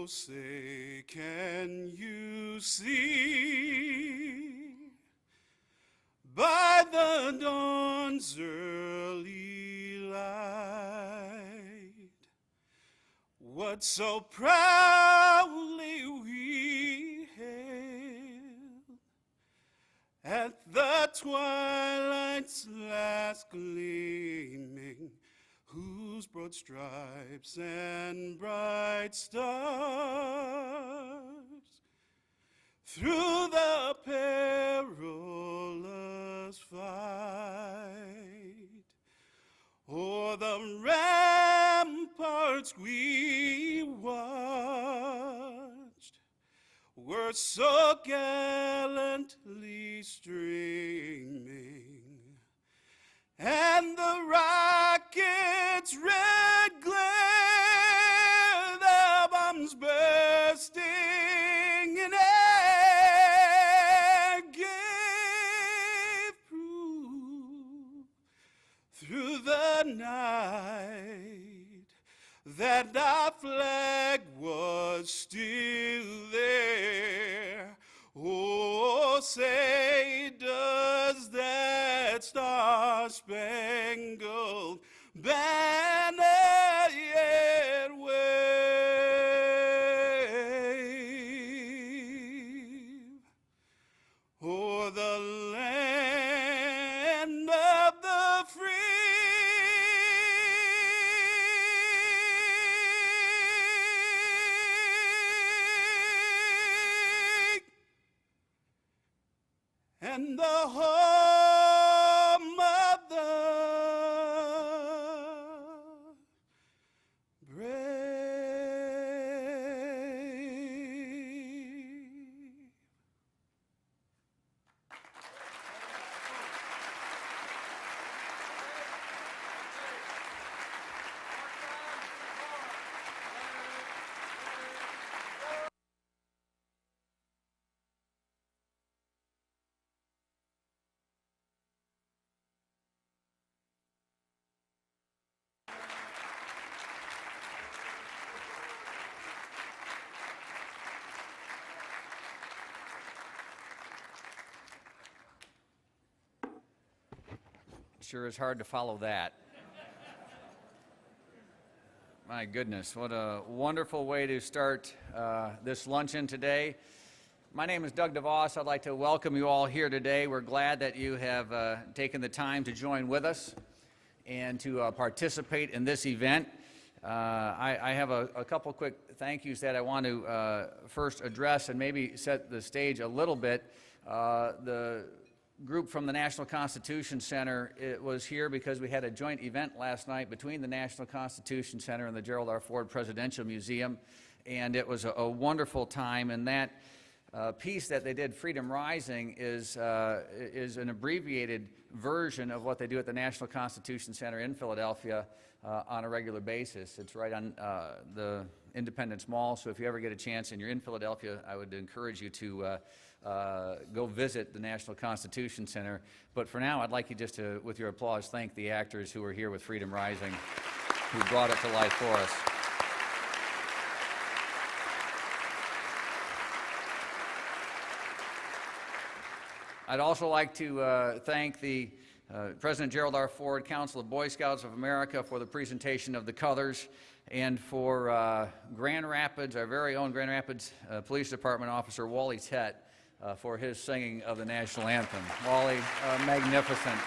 say, can you see by the dawn's early light what so proudly we hailed at the twilight's last gleaming, whose broad stripes and bright stars through the perilous fight o'er the ramparts we watched were so gallantly streaming, and the rocket's red glare, the bombs bursting in air, gave proof through the night that our flag was still there. Oh, say, does that star-spangled banner yet wave o'er the land of the free and the home of the brave? Sure is hard to follow that. My goodness, what a wonderful way to start this luncheon today. My name is Doug DeVos. I'd like to welcome you all here today. We're glad that you have taken the time to join with us and to participate in this event. I have a couple quick thank yous that I want to first address and maybe set the stage a little bit. The group from the National Constitution Center, it was here because we had a joint event last night between the National Constitution Center and the Gerald R. Ford Presidential Museum, and it was a wonderful time. And that piece that they did, Freedom Rising, is an abbreviated version of what they do at the National Constitution Center in Philadelphia on a regular basis. It's right on the Independence Mall, so if you ever get a chance and you're in Philadelphia, I would encourage you to go visit the National Constitution Center. But for now, I'd like you just to, with your applause, thank the actors who are here with Freedom Rising, who brought it to life for us. I'd also like to thank the President Gerald R. Ford, Council of Boy Scouts of America, for the presentation of the colors, and for Grand Rapids, our very own Grand Rapids Police Department officer, Wally Tett, for his singing of the national anthem. Wally, magnificent.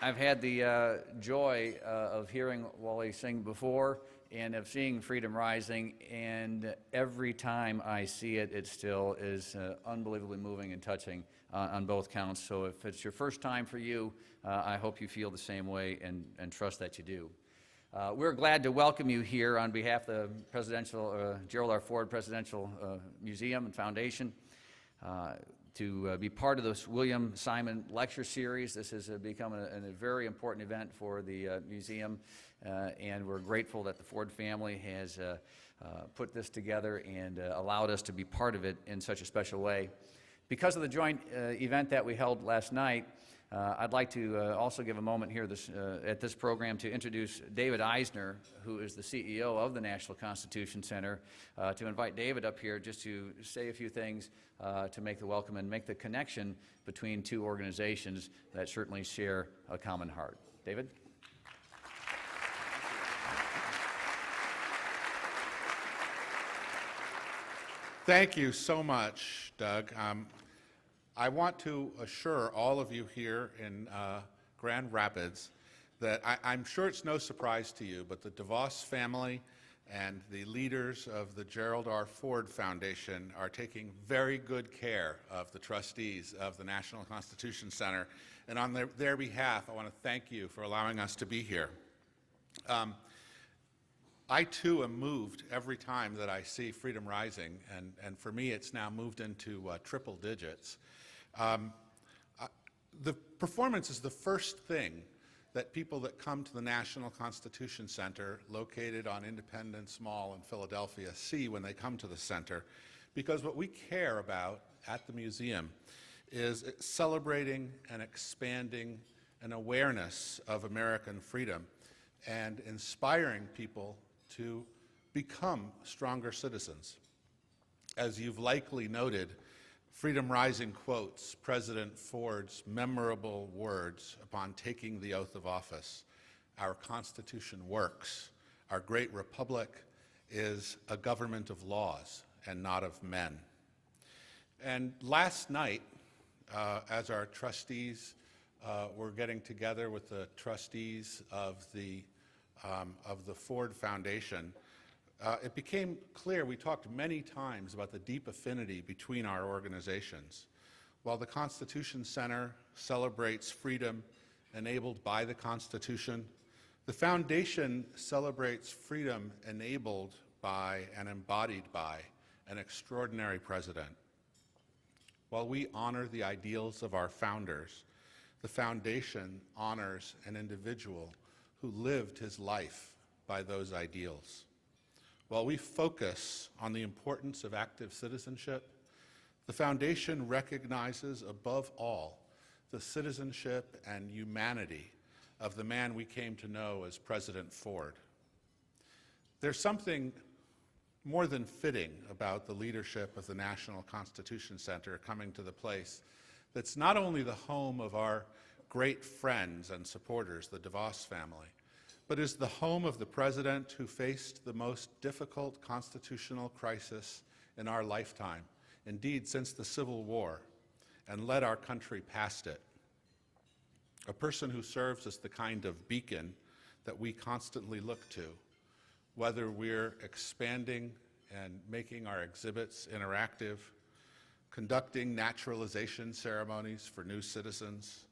I've had the joy of hearing Wally sing before and of seeing Freedom Rising, and every time I see it, it still is unbelievably moving and touching on both counts. So if it's your first time for you, I hope you feel the same way and trust that you do. We're glad to welcome you here on behalf of the Gerald R. Ford Presidential Museum and Foundation to be part of this William Simon Lecture Series. This has become a very important event for the museum, and we're grateful that the Ford family has put this together and allowed us to be part of it in such a special way. Because of the joint event that we held last night, I'd like to also give a moment here at this program to introduce David Eisner, who is the CEO of the National Constitution Center, to invite David up here just to say a few things to make the welcome and make the connection between two organizations that certainly share a common heart. David? Thank you so much, Doug. I want to assure all of you here in Grand Rapids that I'm sure it's no surprise to you, but the DeVos family and the leaders of the Gerald R. Ford Foundation are taking very good care of the trustees of the National Constitution Center. And on their behalf, I want to thank you for allowing us to be here. I too am moved every time that I see Freedom Rising, and for me it's now moved into triple digits. The performance is the first thing that people that come to the National Constitution Center, located on Independence Mall in Philadelphia, see when they come to the center, because what we care about at the museum is celebrating and expanding an awareness of American freedom and inspiring people to become stronger citizens. As you've likely noted, Freedom Rising quotes President Ford's memorable words upon taking the oath of office. Our Constitution works. Our great republic is a government of laws and not of men. And last night, as our trustees were getting together with the trustees of the Ford Foundation, it became clear, we talked many times about the deep affinity between our organizations. While the Constitution Center celebrates freedom enabled by the Constitution, the Foundation celebrates freedom enabled by and embodied by an extraordinary president. While we honor the ideals of our founders, the Foundation honors an individual who lived his life by those ideals. While we focus on the importance of active citizenship, the Foundation recognizes above all the citizenship and humanity of the man we came to know as President Ford. There's something more than fitting about the leadership of the National Constitution Center coming to the place that's not only the home of our great friends and supporters, the DeVos family, but is the home of the president who faced the most difficult constitutional crisis in our lifetime, indeed since the Civil War, and led our country past it. A person who serves as the kind of beacon that we constantly look to, whether we're expanding and making our exhibits interactive, conducting naturalization ceremonies for new citizens,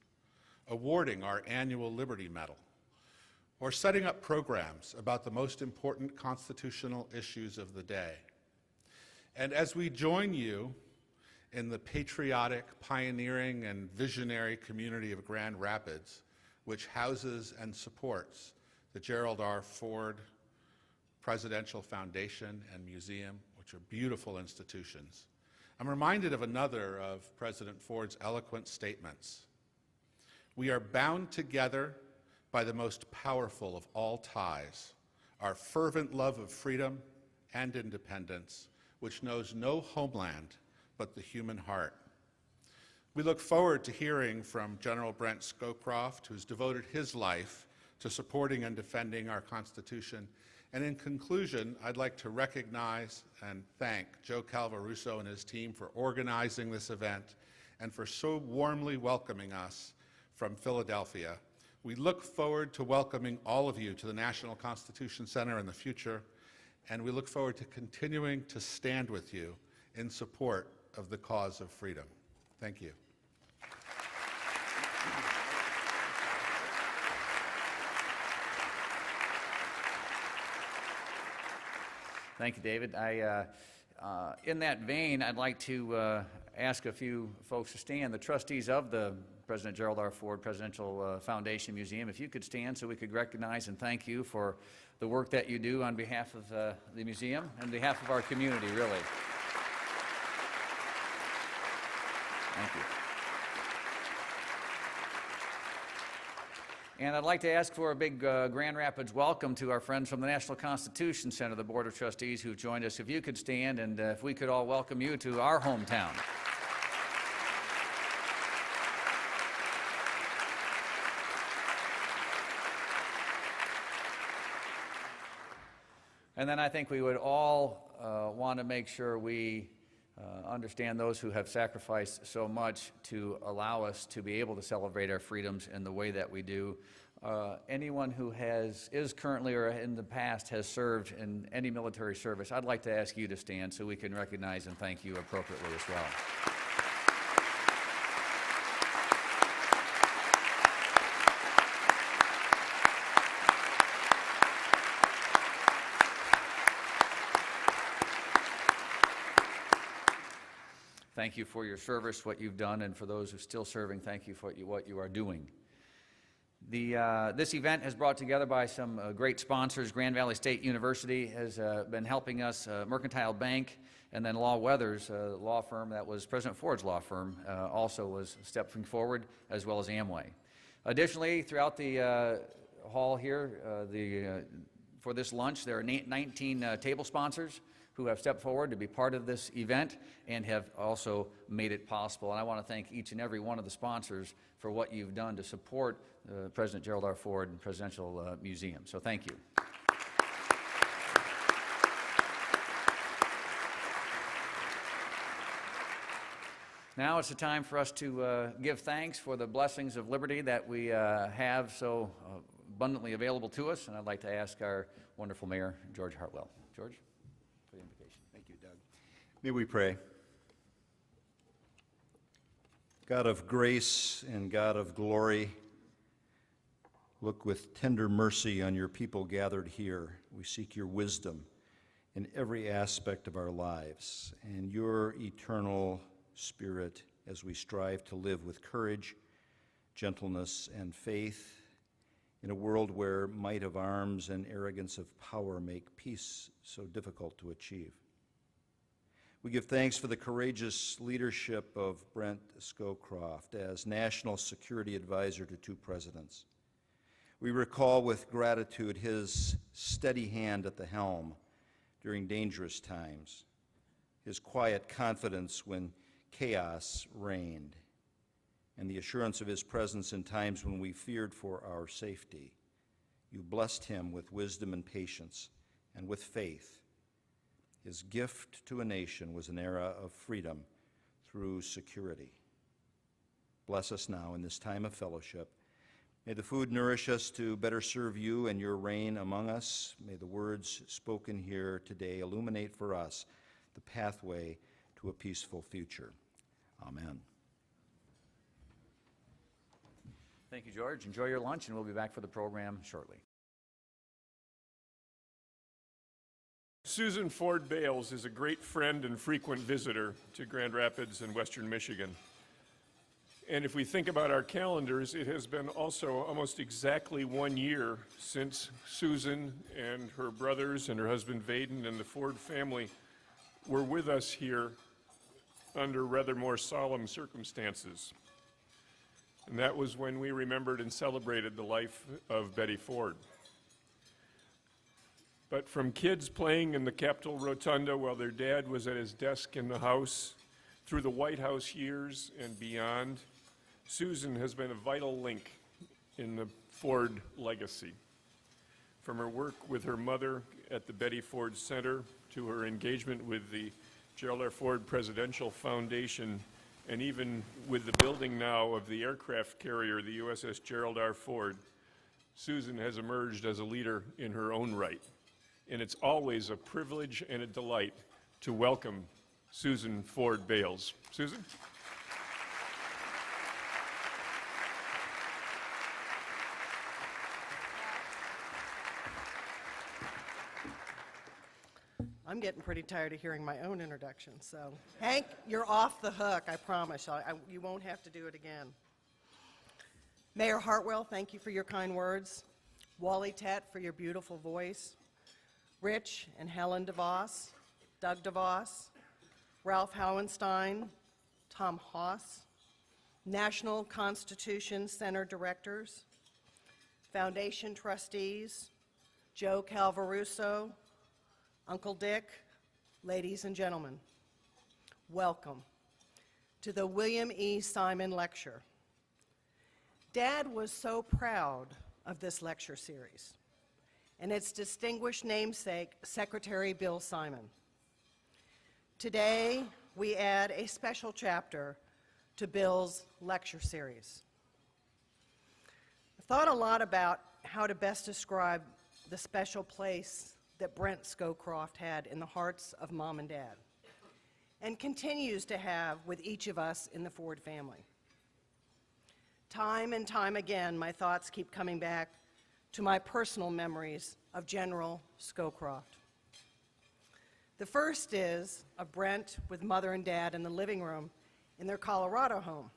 awarding our annual Liberty Medal, or setting up programs about the most important constitutional issues of the day. And as we join you in the patriotic, pioneering, and visionary community of Grand Rapids, which houses and supports the Gerald R. Ford Presidential Foundation and Museum, which are beautiful institutions, I'm reminded of another of President Ford's eloquent statements. We are bound together by the most powerful of all ties, our fervent love of freedom and independence, which knows no homeland but the human heart. We look forward to hearing from General Bent Scowcroft, who's devoted his life to supporting and defending our Constitution. And in conclusion, I'd like to recognize and thank Joe Calvaruso and his team for organizing this event and for so warmly welcoming us from Philadelphia. We look forward to welcoming all of you to the National Constitution Center in the future, and we look forward to continuing to stand with you in support of the cause of freedom. Thank you. Thank you, David. In that vein, I'd like to ask a few folks to stand. The trustees of the President Gerald R. Ford Presidential Foundation Museum, if you could stand so we could recognize and thank you for the work that you do on behalf of the museum and on behalf of our community, really. Thank you. And I'd like to ask for a big Grand Rapids welcome to our friends from the National Constitution Center, the Board of Trustees who've joined us. If you could stand and if we could all welcome you to our hometown. And then I think we would all want to make sure we understand those who have sacrificed so much to allow us to be able to celebrate our freedoms in the way that we do. Anyone who is currently or in the past has served in any military service, I'd like to ask you to stand so we can recognize and thank you appropriately as well. Thank you for your service, what you've done, and for those who are still serving, thank you for what you are doing. This event is brought together by some great sponsors. Grand Valley State University has been helping us, Mercantile Bank, and then Law Weathers, a law firm that was President Ford's law firm, also was stepping forward, as well as Amway. Additionally, throughout the hall here, for this lunch, there are 19 table sponsors who have stepped forward to be part of this event and have also made it possible. And I want to thank each and every one of the sponsors for what you've done to support President Gerald R. Ford and Presidential Museum. So thank you. Now it's the time for us to give thanks for the blessings of liberty that we have so abundantly available to us. And I'd like to ask our wonderful Mayor, George Hartwell. George, for the invocation. Thank you, Doug. May we pray. God of grace and God of glory, look with tender mercy on your people gathered here. We seek your wisdom in every aspect of our lives and your eternal Spirit as we strive to live with courage, gentleness, and faith in a world where might of arms and arrogance of power make peace so difficult to achieve. We give thanks for the courageous leadership of Brent Scowcroft as National Security Advisor to two presidents. We recall with gratitude his steady hand at the helm during dangerous times, his quiet confidence when chaos reigned, and the assurance of his presence in times when we feared for our safety. You blessed him with wisdom and patience and with faith. His gift to a nation was an era of freedom through security. Bless us now in this time of fellowship. May the food nourish us to better serve you and your reign among us. May the words spoken here today illuminate for us the pathway to a peaceful future. Amen. Thank you, George. Enjoy your lunch, and we'll be back for the program shortly. Susan Ford Bales is a great friend and frequent visitor to Grand Rapids and Western Michigan. And if we think about our calendars, it has been also almost exactly 1 year since Susan and her brothers and her husband Vaden and the Ford family were with us here under rather more solemn circumstances. And that was when we remembered and celebrated the life of Betty Ford. But from kids playing in the Capitol Rotunda while their dad was at his desk in the House, through the White House years and beyond, Susan has been a vital link in the Ford legacy. From her work with her mother at the Betty Ford Center to her engagement with the Gerald R. Ford Presidential Foundation, and even with the building now of the aircraft carrier, the USS Gerald R. Ford, Susan has emerged as a leader in her own right. And it's always a privilege and a delight to welcome Susan Ford Bales. Susan? I'm getting pretty tired of hearing my own introduction, so Hank, you're off the hook, I promise. You won't have to do it again. Mayor Hartwell, thank you for your kind words. Wally Tett for your beautiful voice. Rich and Helen DeVos, Doug DeVos, Ralph Howenstein, Tom Haas, National Constitution Center directors, Foundation trustees, Joe Calvaruso, Uncle Dick, ladies and gentlemen, welcome to the William E. Simon Lecture. Dad was so proud of this lecture series and its distinguished namesake, Secretary Bill Simon. Today, we add a special chapter to Bill's lecture series. I've thought a lot about how to best describe the special place that Brent Scowcroft had in the hearts of Mom and Dad, and continues to have with each of us in the Ford family. Time and time again, my thoughts keep coming back to my personal memories of General Scowcroft. The first is of Brent with Mother and Dad in the living room in their Colorado home.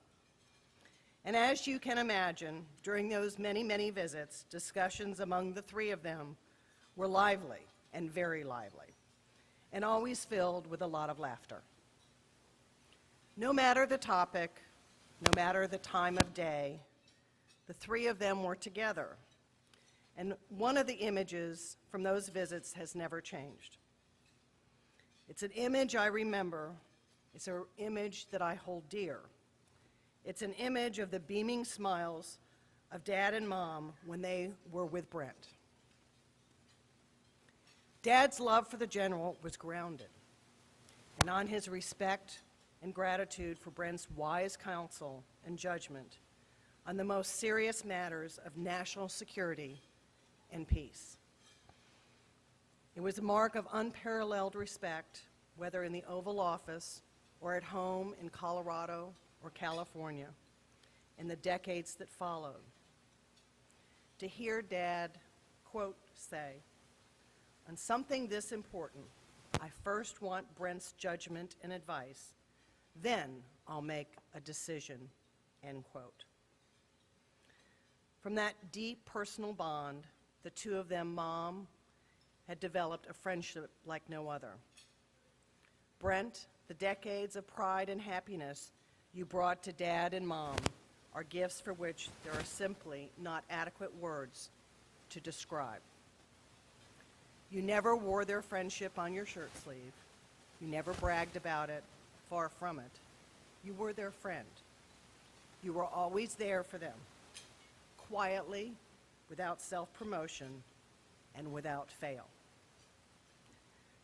And as you can imagine, during those many, many visits, discussions among the three of them were lively and very lively, and always filled with a lot of laughter. No matter the topic, no matter the time of day, the three of them were together. And one of the images from those visits has never changed. It's an image I remember. It's an image that I hold dear. It's an image of the beaming smiles of Dad and Mom when they were with Brent. Dad's love for the General was grounded, and on his respect and gratitude for Brent's wise counsel and judgment on the most serious matters of national security and peace. It was a mark of unparalleled respect, whether in the Oval Office or at home in Colorado or California, in the decades that followed. To hear Dad, quote, say, "On something this important, I first want Brent's judgment and advice, then I'll make a decision," end quote. From that deep personal bond, the two of them, Mom, had developed a friendship like no other. Brent, the decades of pride and happiness you brought to Dad and Mom are gifts for which there are simply not adequate words to describe. You never wore their friendship on your shirt sleeve. You never bragged about it, far from it. You were their friend. You were always there for them, quietly, without self-promotion, and without fail.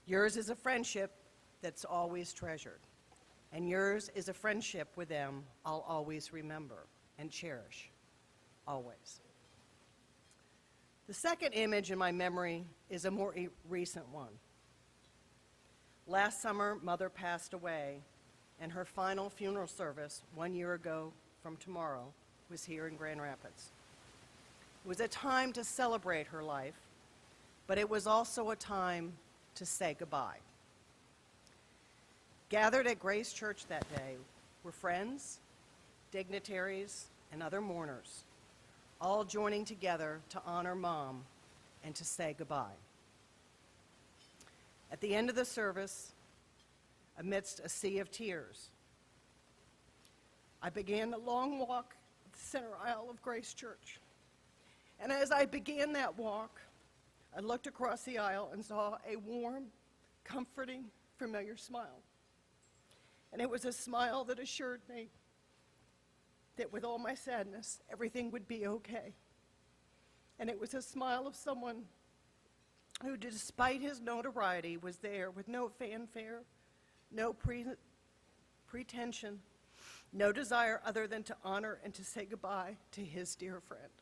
Yours is a friendship that's always treasured, and yours is a friendship with them I'll always remember and cherish, always. The second image in my memory is a more recent one. Last summer, Mother passed away, and her final funeral service 1 year ago from tomorrow was here in Grand Rapids. It was a time to celebrate her life, but it was also a time to say goodbye. Gathered at Grace Church that day were friends, dignitaries, and other mourners, all joining together to honor Mom and to say goodbye. At the end of the service, amidst a sea of tears, I began the long walk of the center aisle of Grace Church. And as I began that walk, I looked across the aisle and saw a warm, comforting, familiar smile. And it was a smile that assured me that with all my sadness, everything would be okay. And it was a smile of someone who, despite his notoriety, was there with no fanfare, no pretension, no desire other than to honor and to say goodbye to his dear friend.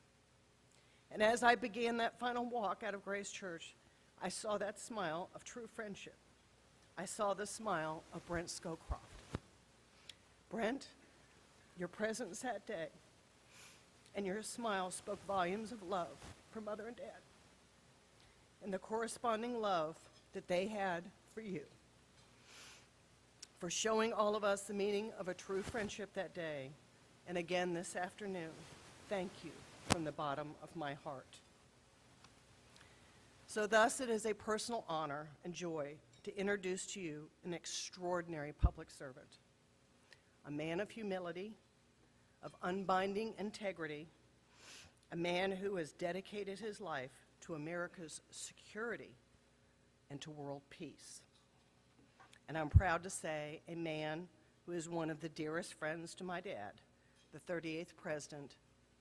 And as I began that final walk out of Grace Church, I saw that smile of true friendship. I saw the smile of Brent Scowcroft. Brent, your presence that day and your smile spoke volumes of love for Mother and Dad, and the corresponding love that they had for you, for showing all of us the meaning of a true friendship that day, and again this afternoon. Thank you from the bottom of my heart. So thus it is a personal honor and joy to introduce to you an extraordinary public servant, a man of humility, of unbinding integrity, a man who has dedicated his life to America's security and to world peace. And I'm proud to say a man who is one of the dearest friends to my dad, the 38th President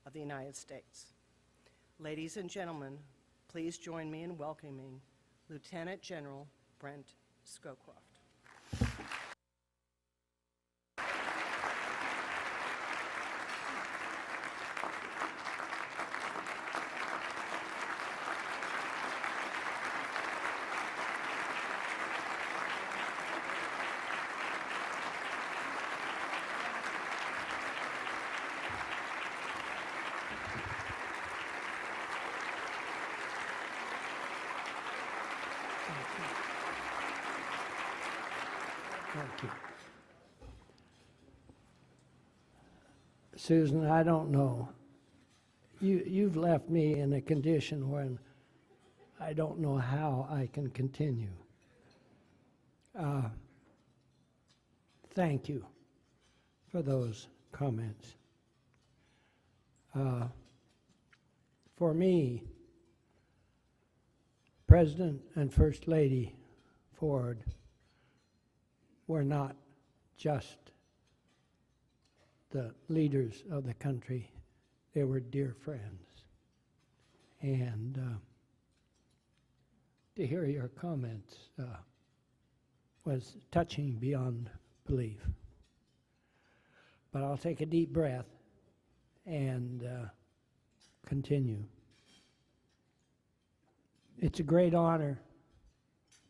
of the United States. Ladies and gentlemen, please join me in welcoming Lieutenant General Brent Scowcroft. Thank you. Susan, I don't know. You've left me in a condition when I don't know how I can continue. Thank you for those comments. For me, President and First Lady Ford were not just the leaders of the country, they were dear friends. And to hear your comments was touching beyond belief. But I'll take a deep breath and continue. It's a great honor,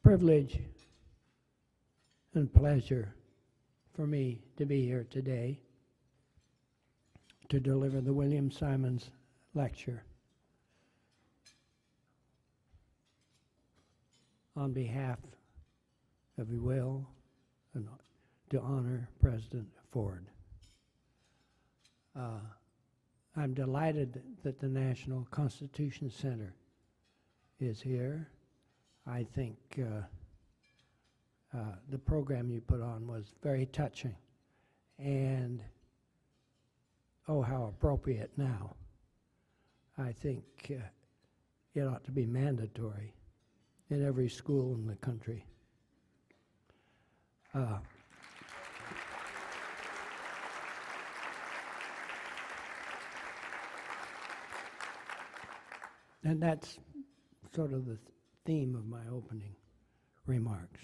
privilege, and pleasure for me to be here today to deliver the William Simons Lecture. On behalf of the will and to honor President Ford. I'm delighted that the National Constitution Center is here. I think the program you put on was very touching, and oh, how appropriate now. I think it ought to be mandatory in every school in the country. And that's sort of the theme of my opening remarks.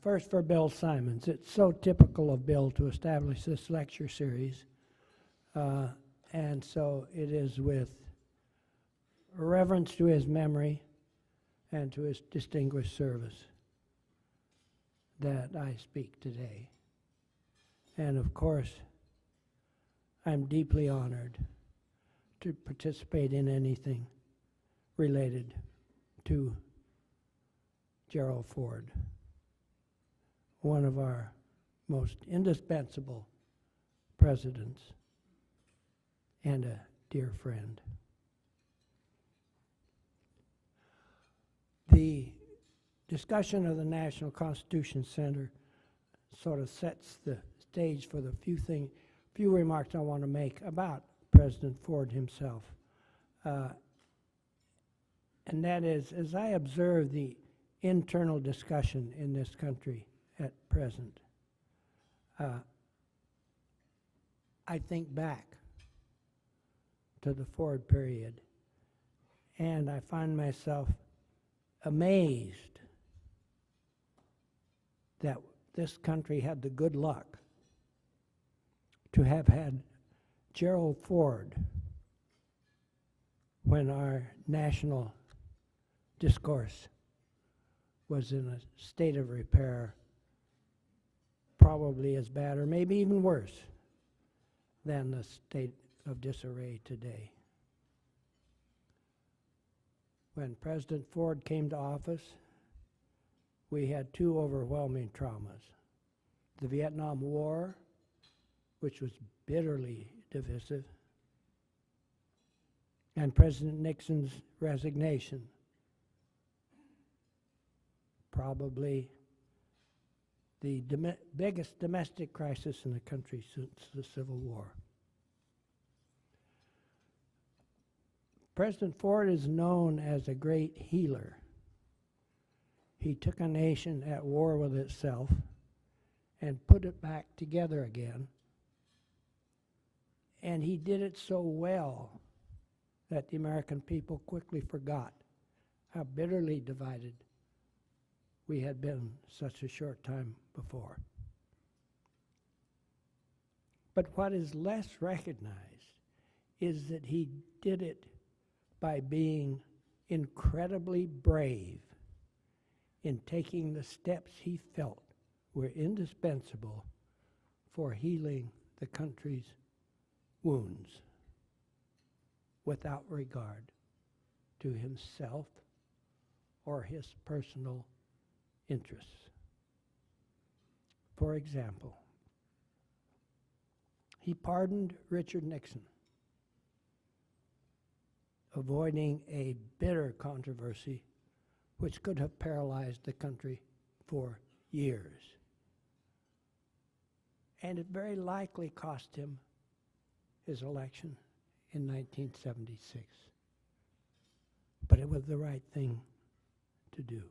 First, for Bill Simons. It's so typical of Bill to establish this lecture series, and so it is with reverence to his memory and to his distinguished service that I speak today. And of course, I'm deeply honored to participate in anything related to Gerald Ford, one of our most indispensable presidents and a dear friend. The discussion of the National Constitution Center sort of sets the stage for the few remarks I want to make about President Ford himself. And that is, as I observe the internal discussion in this country at present, I think back to the Ford period, and I find myself amazed that this country had the good luck to have had Gerald Ford when our national discourse was in a state of repair, probably as bad or maybe even worse than the state of disarray today. When President Ford came to office, we had two overwhelming traumas. The Vietnam War, which was bitterly divisive, and President Nixon's resignation, probably the biggest domestic crisis in the country since the Civil War. President Ford is known as a great healer. He took a nation at war with itself and put it back together again. And he did it so well that the American people quickly forgot how bitterly divided we had been such a short time before. But what is less recognized is that he did it by being incredibly brave in taking the steps he felt were indispensable for healing the country's wounds without regard to himself or his personal interests. For example, he pardoned Richard Nixon, avoiding a bitter controversy which could have paralyzed the country for years. And it very likely cost him his election in 1976. But it was the right thing to do.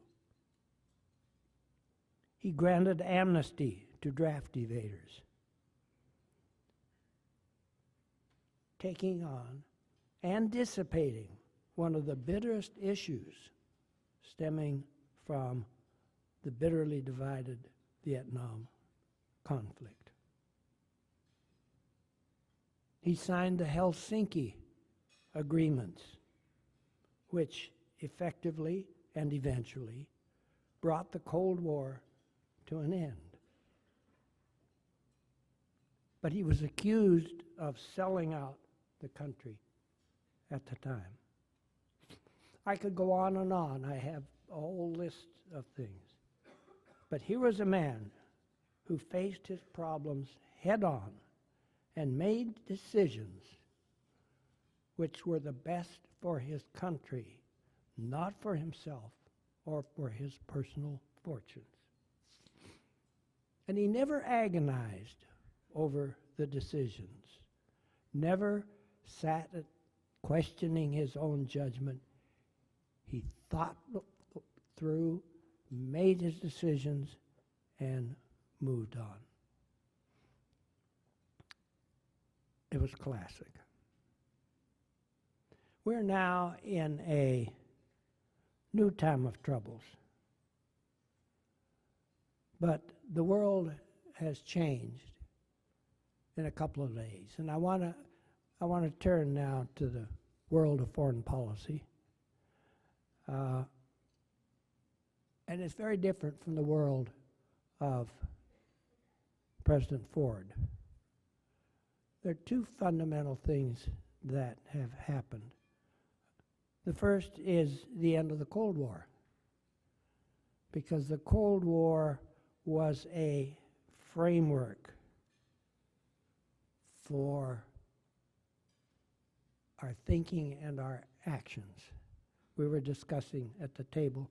He granted amnesty to draft evaders, taking on and dissipating one of the bitterest issues stemming from the bitterly divided Vietnam conflict. He signed the Helsinki Agreements, which effectively and eventually brought the Cold War to an end. But he was accused of selling out the country at the time. I could go on and on. I have a whole list of things. But here was a man who faced his problems head on and made decisions which were the best for his country, not for himself or for his personal fortunes. And he never agonized over the decisions, never sat questioning his own judgment. He thought through, made his decisions, and moved on. It was classic. We're now in a new time of troubles. But the world has changed in a couple of days. And I want to turn now to the world of foreign policy. And it's very different from the world of President Ford. There are two fundamental things that have happened. The first is the end of the Cold War, because the Cold War was a framework for our thinking and our actions. We were discussing at the table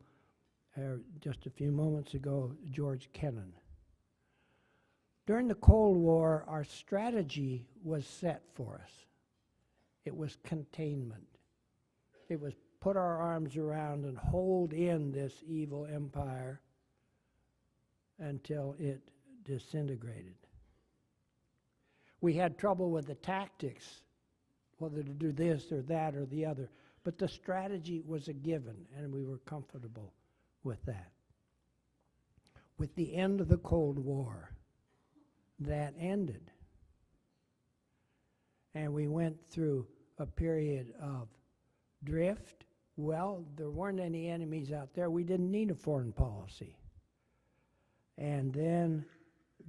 just a few moments ago George Kennan. During the Cold War, our strategy was set for us. It was containment. It was put our arms around and hold in this evil empire until it disintegrated. We had trouble with the tactics, whether to do this or that or the other, but the strategy was a given, and we were comfortable with that. With the end of the Cold War, that ended. And we went through a period of drift. Well, there weren't any enemies out there. We didn't need a foreign policy. And then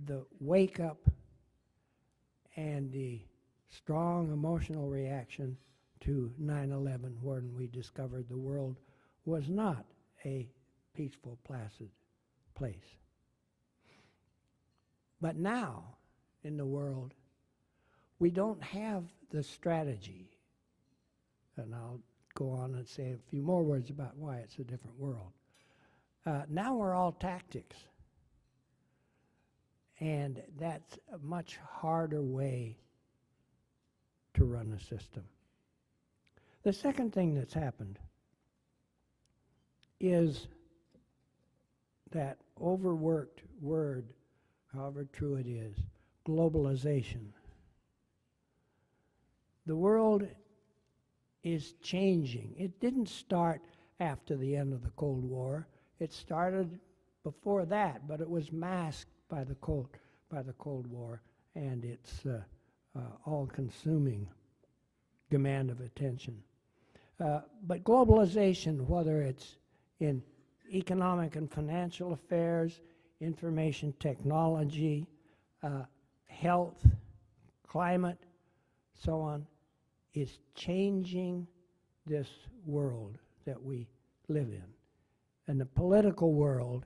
the wake up and the strong emotional reaction to 9/11, when we discovered the world was not a peaceful, placid place. But now, in the world, we don't have the strategy. And I'll go on and say a few more words about why it's a different world. Now we're all tactics. And that's a much harder way to run a system. The second thing that's happened is that overworked word, however true it is, globalization. The world is changing. It didn't start after the end of the Cold War. It started before that, but it was masked by the Cold War and its all-consuming demand of attention. But globalization, whether it's in economic and financial affairs, information technology, health, climate, so on, is changing this world that we live in. In the political world,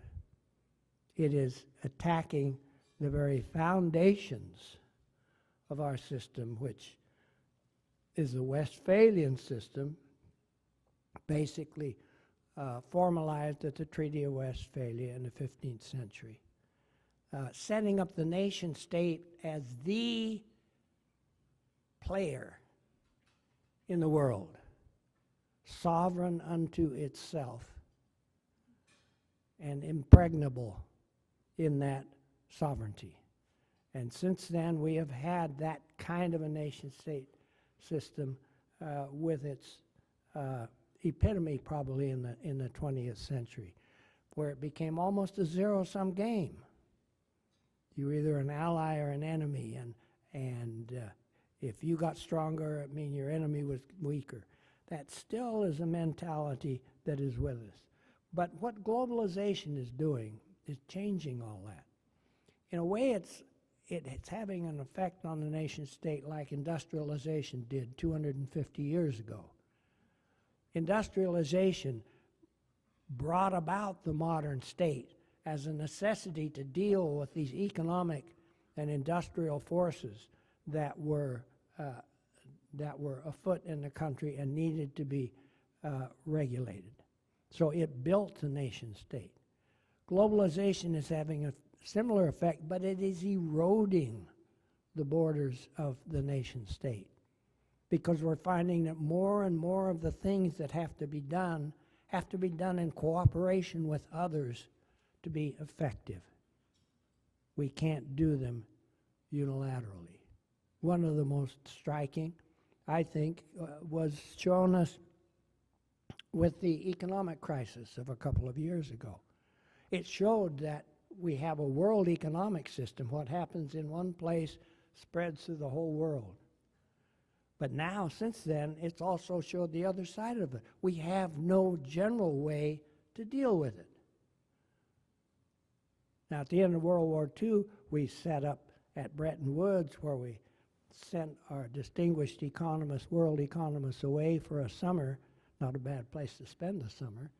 it is attacking the very foundations of our system, which is the Westphalian system, basically formalized at the Treaty of Westphalia in the 15th century, setting up the nation state as the player in the world, sovereign unto itself and impregnable in that sovereignty. And since then, we have had that kind of a nation-state system with its epitome probably in the 20th century, where it became almost a zero-sum game. You're either an ally or an enemy, and if you got stronger, it means your enemy was weaker. That still is a mentality that is with us. But what globalization is doing is changing all that. In a way, it's having an effect on the nation state like industrialization did 250 years ago. Industrialization brought about the modern state as a necessity to deal with these economic and industrial forces that were afoot in the country and needed to be regulated. So it built the nation state. Globalization is having a similar effect, but it is eroding the borders of the nation state, because we're finding that more and more of the things that have to be done in cooperation with others to be effective. We can't do them unilaterally. One of the most striking, I think, was shown us with the economic crisis of a couple of years ago. It showed that we have a world economic system. What happens in one place spreads through the whole world. But now, since then, it's also showed the other side of it. We have no general way to deal with it. Now, at the end of World War II, we set up at Bretton Woods, where we sent our distinguished economists, world economists, away for a summer. Not a bad place to spend the summer.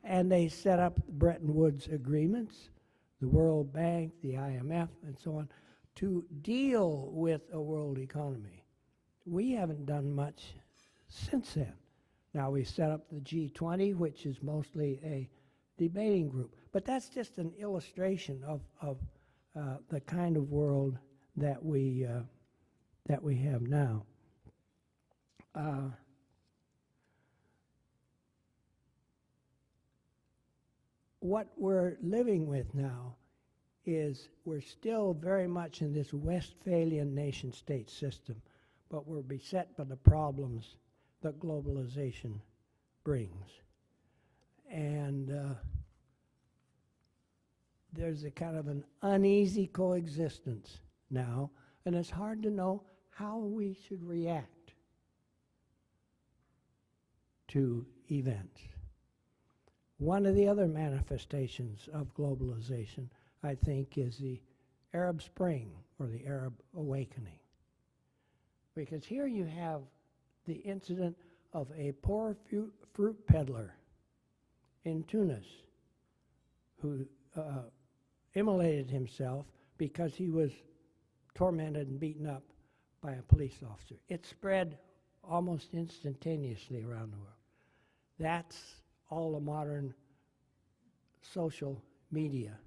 And they set up the Bretton Woods Agreements, the World Bank, the IMF, and so on, to deal with a world economy. We haven't done much since then. Now we set up the G20, which is mostly a debating group. But that's just an illustration of the kind of world that we have now. What we're living with now is we're still very much in this Westphalian nation-state system, but we're beset by the problems that globalization brings. And there's a kind of an uneasy coexistence now, and it's hard to know how we should react to events. One of the other manifestations of globalization, I think, is the Arab Spring or the Arab Awakening. Because here you have the incident of a poor fruit peddler in Tunis who immolated himself because he was tormented and beaten up by a police officer. It spread almost instantaneously around the world. That's all the modern social media,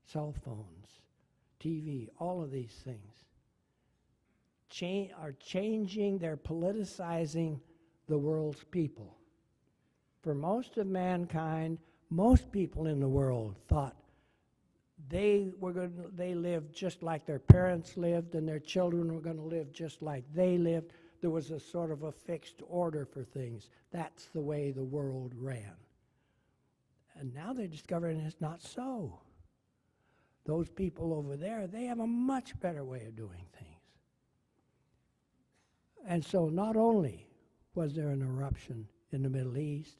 cell phones, TV, all of these things. are changing, they're politicizing the world's people. For most of mankind, most people in the world thought they lived just like their parents lived, and their children were going to live just like they lived. There was a sort of a fixed order for things. That's the way the world ran. And now they're discovering it's not so. Those people over there, they have a much better way of doing things. And so not only was there an eruption in the Middle East,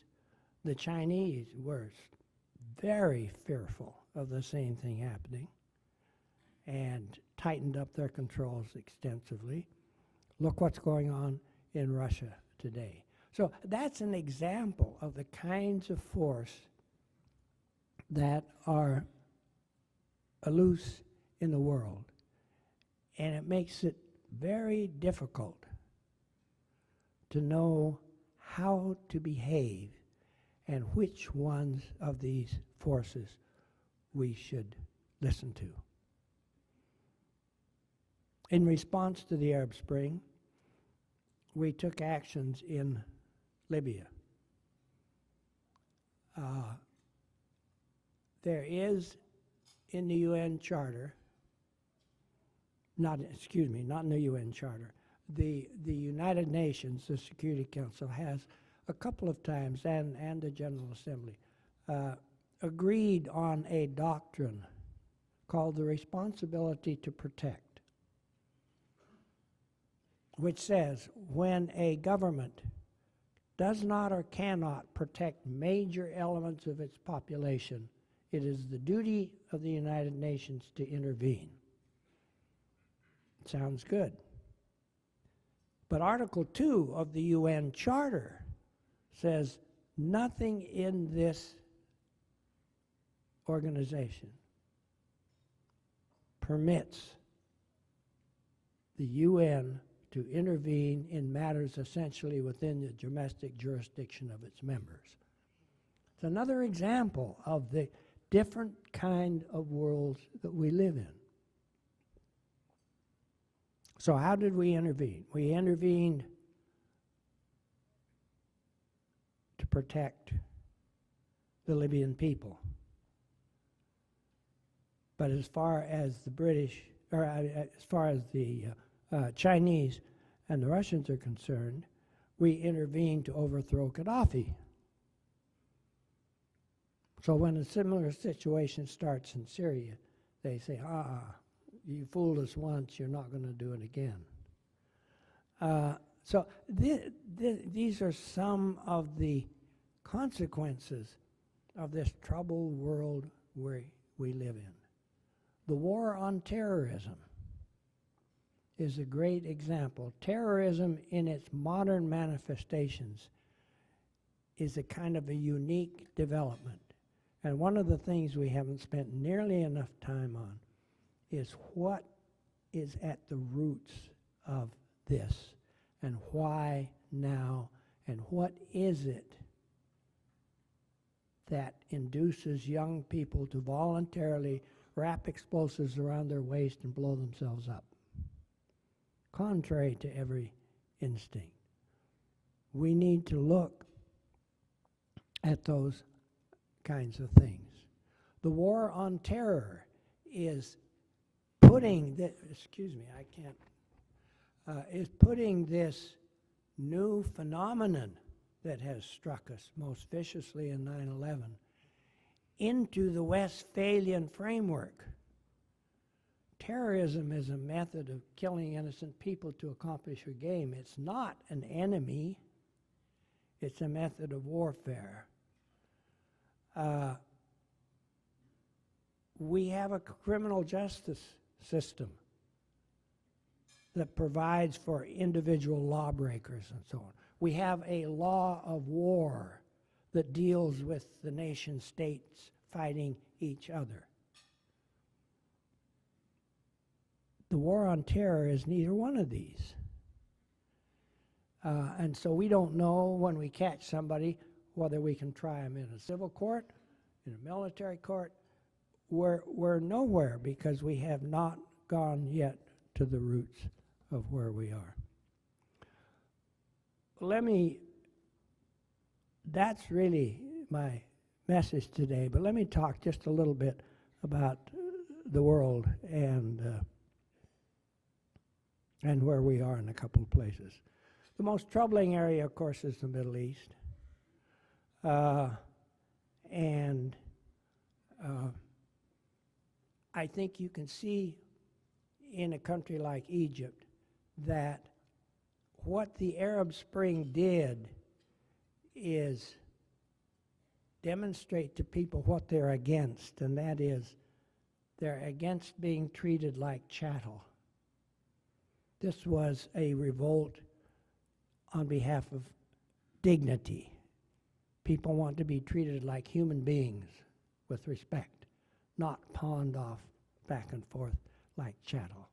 the Chinese were very fearful of the same thing happening and tightened up their controls extensively. Look what's going on in Russia today. So that's an example of the kinds of force that are loose in the world. And it makes it very difficult to know how to behave and which ones of these forces we should listen to. In response to the Arab Spring, we took actions in Libya. There is in the UN Charter, not in the UN Charter, the United Nations, the Security Council, has a couple of times, and the General Assembly, agreed on a doctrine called the responsibility to protect, which says when a government does not or cannot protect major elements of its population, it is the duty of the United Nations to intervene. Sounds good. But Article 2 of the UN Charter says nothing in this organization permits the UN to intervene in matters essentially within the domestic jurisdiction of its members. It's another example of the different kind of worlds that we live in. So how did we intervene? We intervened to protect the Libyan people. But as far as the British, or as far as the Chinese and the Russians are concerned, we intervened to overthrow Gaddafi. So when a similar situation starts in Syria, they say, you fooled us once, you're not going to do it again. So these are some of the consequences of this troubled world where we live in. The war on terrorism is a great example. Terrorism in its modern manifestations is a kind of a unique development. And one of the things we haven't spent nearly enough time on is what is at the roots of this, and why now, and what is it that induces young people to voluntarily wrap explosives around their waist and blow themselves up, contrary to every instinct. We need to look at those kinds of things. The war on terror is putting putting this new phenomenon that has struck us most viciously in 9/11 into the Westphalian framework. Terrorism is a method of killing innocent people to accomplish a game. It's not an enemy. It's a method of warfare. We have a criminal justice system that provides for individual lawbreakers and so on. We have a law of war that deals with the nation states fighting each other. The war on terror is neither one of these. And so we don't know when we catch somebody whether we can try them in a civil court, in a military court. We're nowhere because we have not gone yet to the roots of where we are. That's really my message today, but let me talk just a little bit about the world and where we are in a couple of places. The most troubling area, of course, is the Middle East. I think you can see in a country like Egypt that what the Arab Spring did is demonstrate to people what they're against, and that is they're against being treated like chattel. This was a revolt on behalf of dignity. People want to be treated like human beings with respect, not pawned off back and forth like chattel.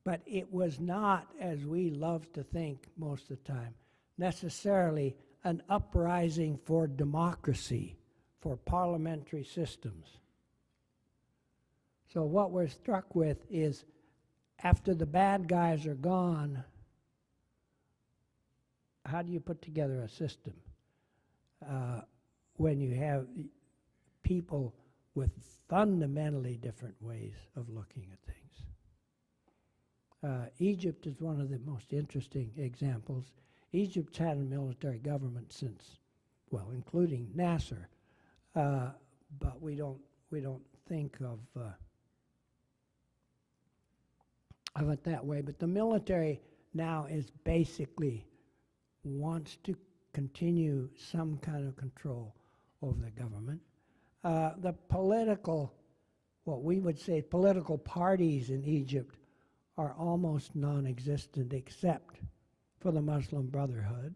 But it was not, as we love to think most of the time, necessarily an uprising for democracy, for parliamentary systems. So what we're struck with is, after the bad guys are gone, how do you put together a system when you have people with fundamentally different ways of looking at things? Egypt is one of the most interesting examples. Egypt's had a military government since, well, including Nasser, but we don't think of it that way. But the military now is basically wants to continue some kind of control over the government. The political, what we would say political parties in Egypt are almost non-existent except for the Muslim Brotherhood,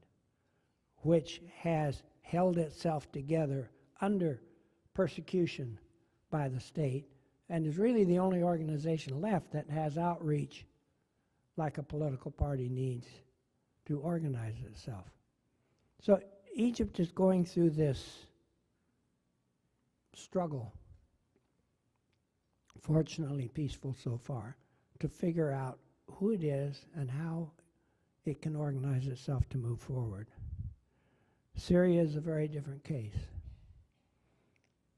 which has held itself together under persecution by the state and is really the only organization left that has outreach like a political party needs to organize itself. So Egypt is going through this struggle, fortunately peaceful so far, to figure out who it is and how it can organize itself to move forward. Syria is a very different case.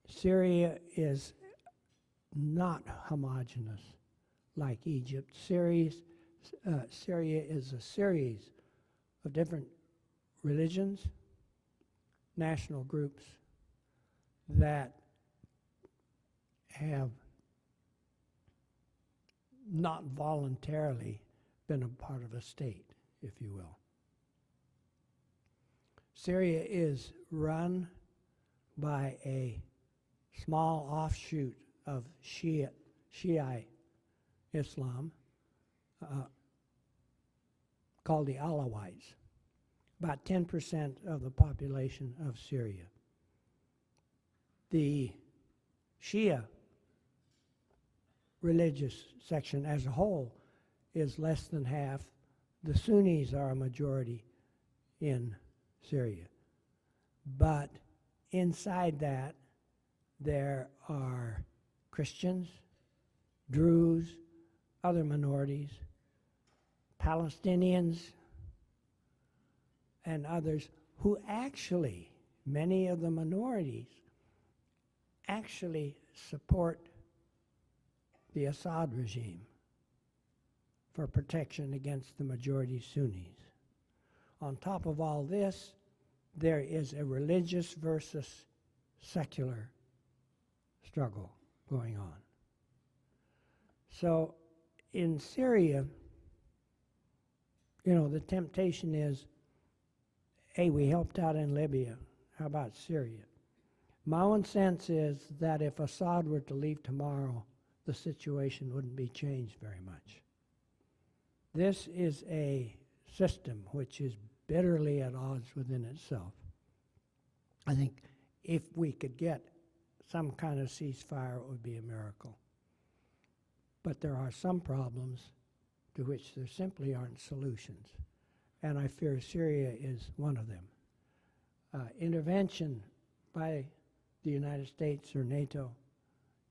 Syria is not homogeneous like Egypt. Syria is a series of different religions, national groups that have not voluntarily been a part of a state, if you will. Syria is run by a small offshoot of Shiite Islam called the Alawites, about 10% of the population of Syria. The Shia religious section as a whole is less than half. The Sunnis are a majority in Syria. But inside that, there are Christians, Druze, other minorities, Palestinians, and others who actually, many of the minorities, actually support the Assad regime for protection against the majority Sunnis. On top of all this, there is a religious versus secular struggle going on. So in Syria, the temptation is, hey, we helped out in Libya. How about Syria? My own sense is that if Assad were to leave tomorrow, the situation wouldn't be changed very much. This is a system which is bitterly at odds within itself. I think if we could get some kind of ceasefire, it would be a miracle. But there are some problems to which there simply aren't solutions. And I fear Syria is one of them. Intervention by the United States or NATO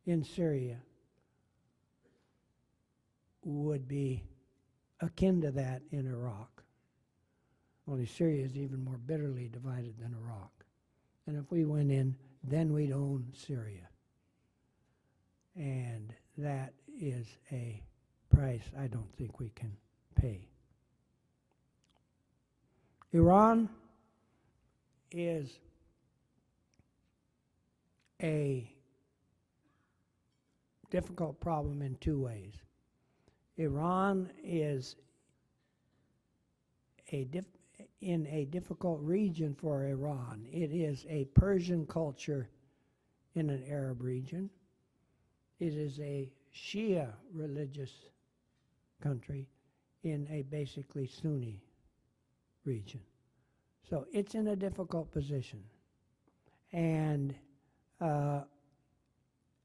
in Syria would be akin to that in Iraq. Only Syria is even more bitterly divided than Iraq. And if we went in, then we'd own Syria. And that is a price I don't think we can pay. Iran is a difficult problem in two ways. Iran is in a difficult region for Iran. It is a Persian culture in an Arab region. It is a Shia religious country in a basically Sunni region. So it's in a difficult position. And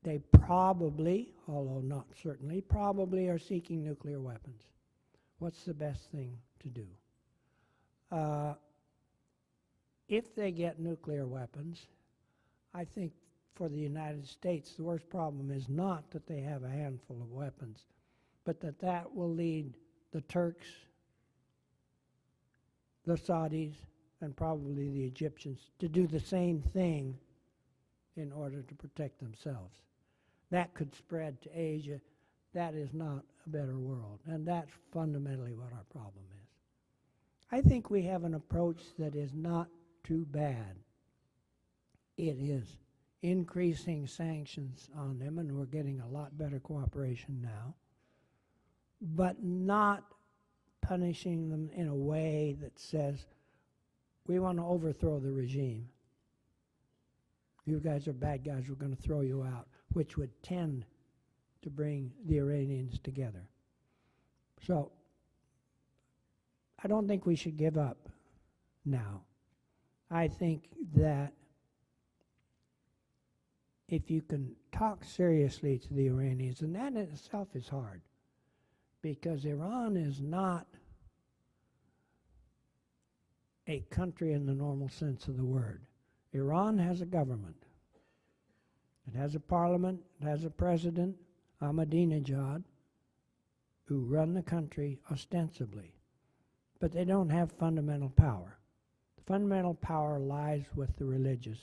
they probably, although not certainly, probably are seeking nuclear weapons. What's the best thing to do? If they get nuclear weapons, I think for the United States, the worst problem is not that they have a handful of weapons, but that will lead the Turks, the Saudis, and probably the Egyptians to do the same thing in order to protect themselves. That could spread to Asia. That is not a better world, and that's fundamentally what our problem is. I think we have an approach that is not too bad. It is increasing sanctions on them, and we're getting a lot better cooperation now, but not punishing them in a way that says, we want to overthrow the regime. You guys are bad guys, we're going to throw you out, which would tend to bring the Iranians together. So I don't think we should give up now. I think that if you can talk seriously to the Iranians, and that in itself is hard, because Iran is not a country in the normal sense of the word. Iran has a government. It has a parliament, it has a president, Ahmadinejad, who run the country ostensibly. But they don't have fundamental power. The fundamental power lies with the religious.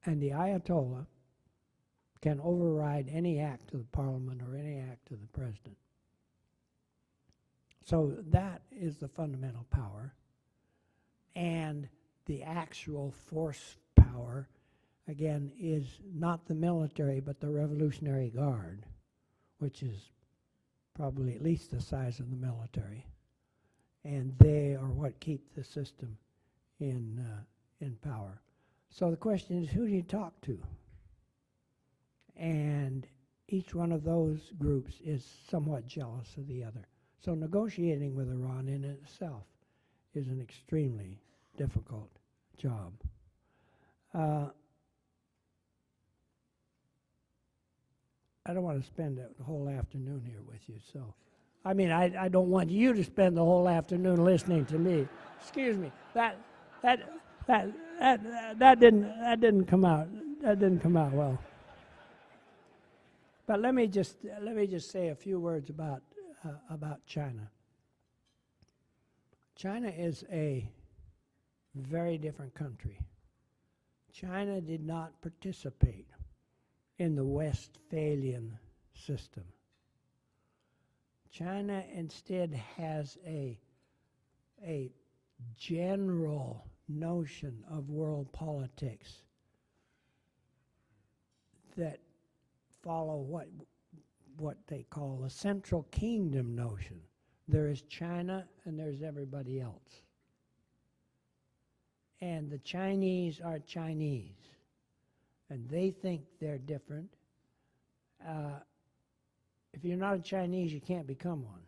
And the Ayatollah can override any act of the parliament or any act of the president. So that is the fundamental power. And the actual force power, again, is not the military, but the Revolutionary Guard, which is probably at least the size of the military. And they are what keep the system in power. So the question is, who do you talk to? And each one of those groups is somewhat jealous of the other. So negotiating with Iran in itself is an extremely difficult job. I don't want to spend the whole afternoon here with you, so. I mean, I don't want you to spend the whole afternoon listening to me. Excuse me. That didn't come out. That didn't come out well. But let me just say a few words about China. China is a very different country. China did not participate in the Westphalian system. China instead has a general notion of world politics that follow what they call the central kingdom notion. There is China and there's everybody else. And the Chinese are Chinese, and they think they're different. If you're not a Chinese, you can't become one.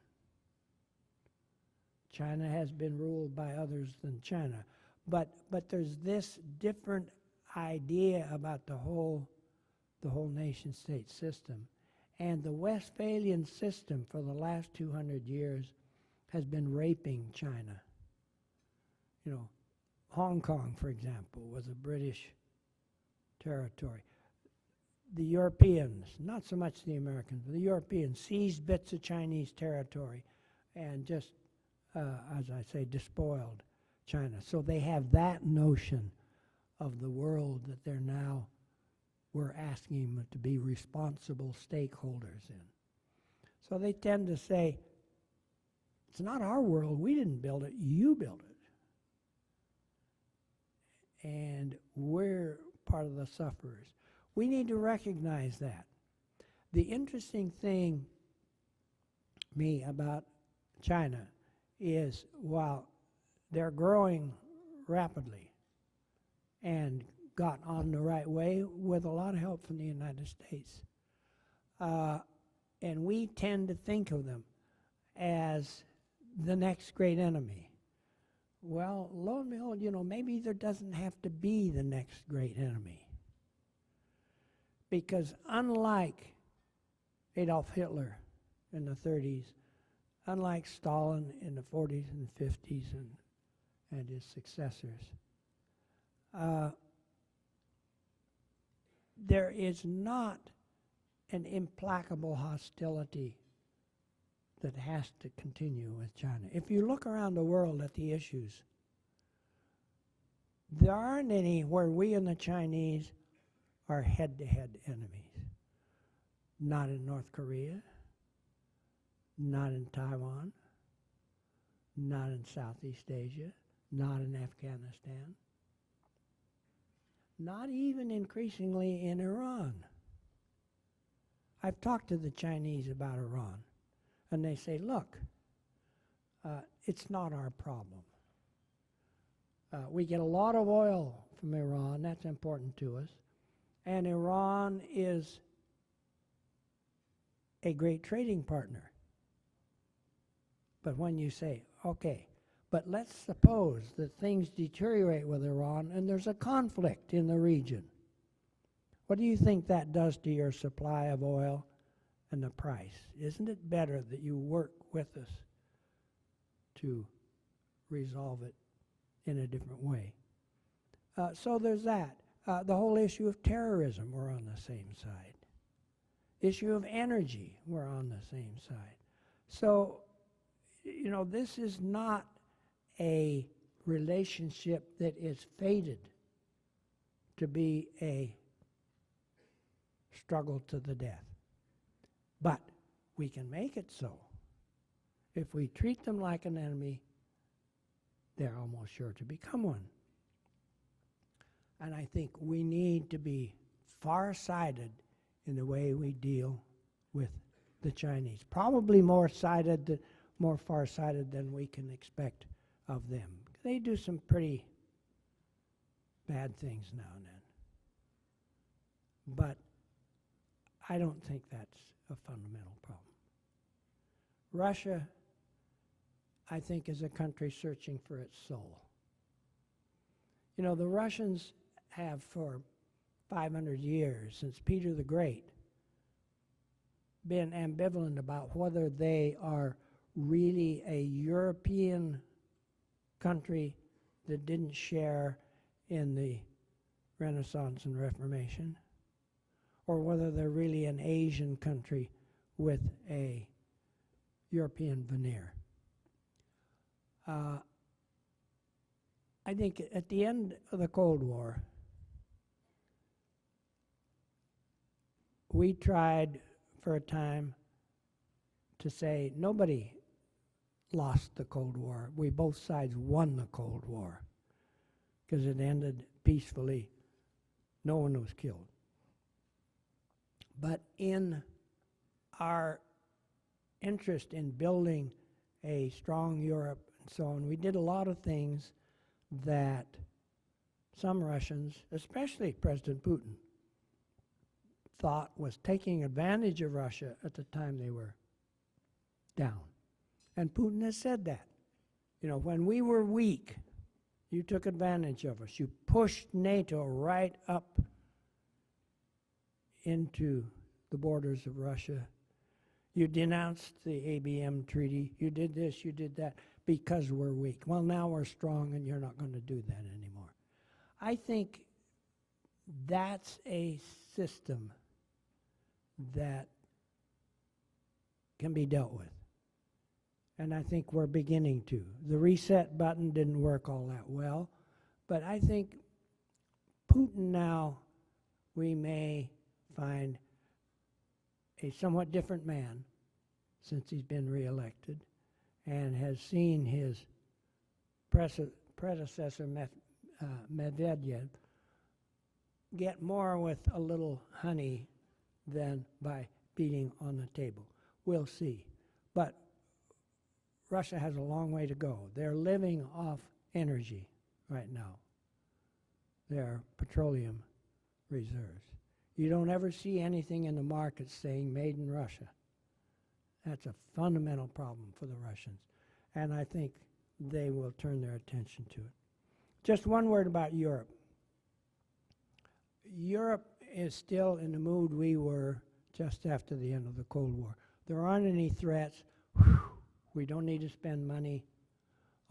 China has been ruled by others than China. But there's this different idea about the whole nation-state system. And the Westphalian system for the last 200 years has been raping China. You know, Hong Kong, for example, was a British territory. the Europeans, not so much the Americans, but the Europeans seized bits of Chinese territory and just, as I say, despoiled China. So they have that notion of the world that we're asking them to be responsible stakeholders in. So they tend to say, it's not our world, we didn't build it, you built it. And we're part of the sufferers. We need to recognize that. The interesting thing, me, about China is while they're growing rapidly and got on the right way with a lot of help from the United States, and we tend to think of them as the next great enemy. Well, lo and behold, maybe there doesn't have to be the next great enemy. Because unlike Adolf Hitler in the 30s, unlike Stalin in the 40s and 50s and his successors, there is not an implacable hostility that has to continue with China. If you look around the world at the issues, there aren't any where we and the Chinese are head-to-head enemies. Not in North Korea, not in Taiwan, not in Southeast Asia, not in Afghanistan, not even increasingly in Iran. I've talked to the Chinese about Iran, and they say, look, it's not our problem. We get a lot of oil from Iran, that's important to us, and Iran is a great trading partner. But when you say, okay, but let's suppose that things deteriorate with Iran and there's a conflict in the region, what do you think that does to your supply of oil and the price? Isn't it better that you work with us to resolve it in a different way? So there's that. The whole issue of terrorism, we're on the same side. Issue of energy, we're on the same side. So, this is not a relationship that is fated to be a struggle to the death. But we can make it so. If we treat them like an enemy, they're almost sure to become one. And I think we need to be far-sighted in the way we deal with the Chinese. Probably more far-sighted than we can expect of them. They do some pretty bad things now and then. But I don't think that's a fundamental problem. Russia, I think, is a country searching for its soul. The Russians have for 500 years, since Peter the Great, been ambivalent about whether they are really a European country that didn't share in the Renaissance and Reformation, or whether they're really an Asian country with a European veneer. I think at the end of the Cold War, we tried for a time to say nobody lost the Cold War. Both sides won the Cold War because it ended peacefully. No one was killed. But in our interest in building a strong Europe and so on, we did a lot of things that some Russians, especially President Putin, thought was taking advantage of Russia at the time they were down. And Putin has said that. When we were weak, you took advantage of us. You pushed NATO right up into the borders of Russia. You denounced the ABM treaty. You did this, you did that, because we're weak. Well, now we're strong and you're not going to do that anymore. I think that's a system that can be dealt with. And I think we're beginning to. The reset button didn't work all that well, but I think Putin now, we may find a somewhat different man since he's been reelected and has seen his predecessor Medvedev get more with a little honey than by beating on the table. We'll see. But Russia has a long way to go. They're living off energy right now, their petroleum reserves. You don't ever see anything in the market saying made in Russia. That's a fundamental problem for the Russians. And I think they will turn their attention to it. Just one word about Europe. Europe is still in the mood we were just after the end of the Cold War. There aren't any threats. We don't need to spend money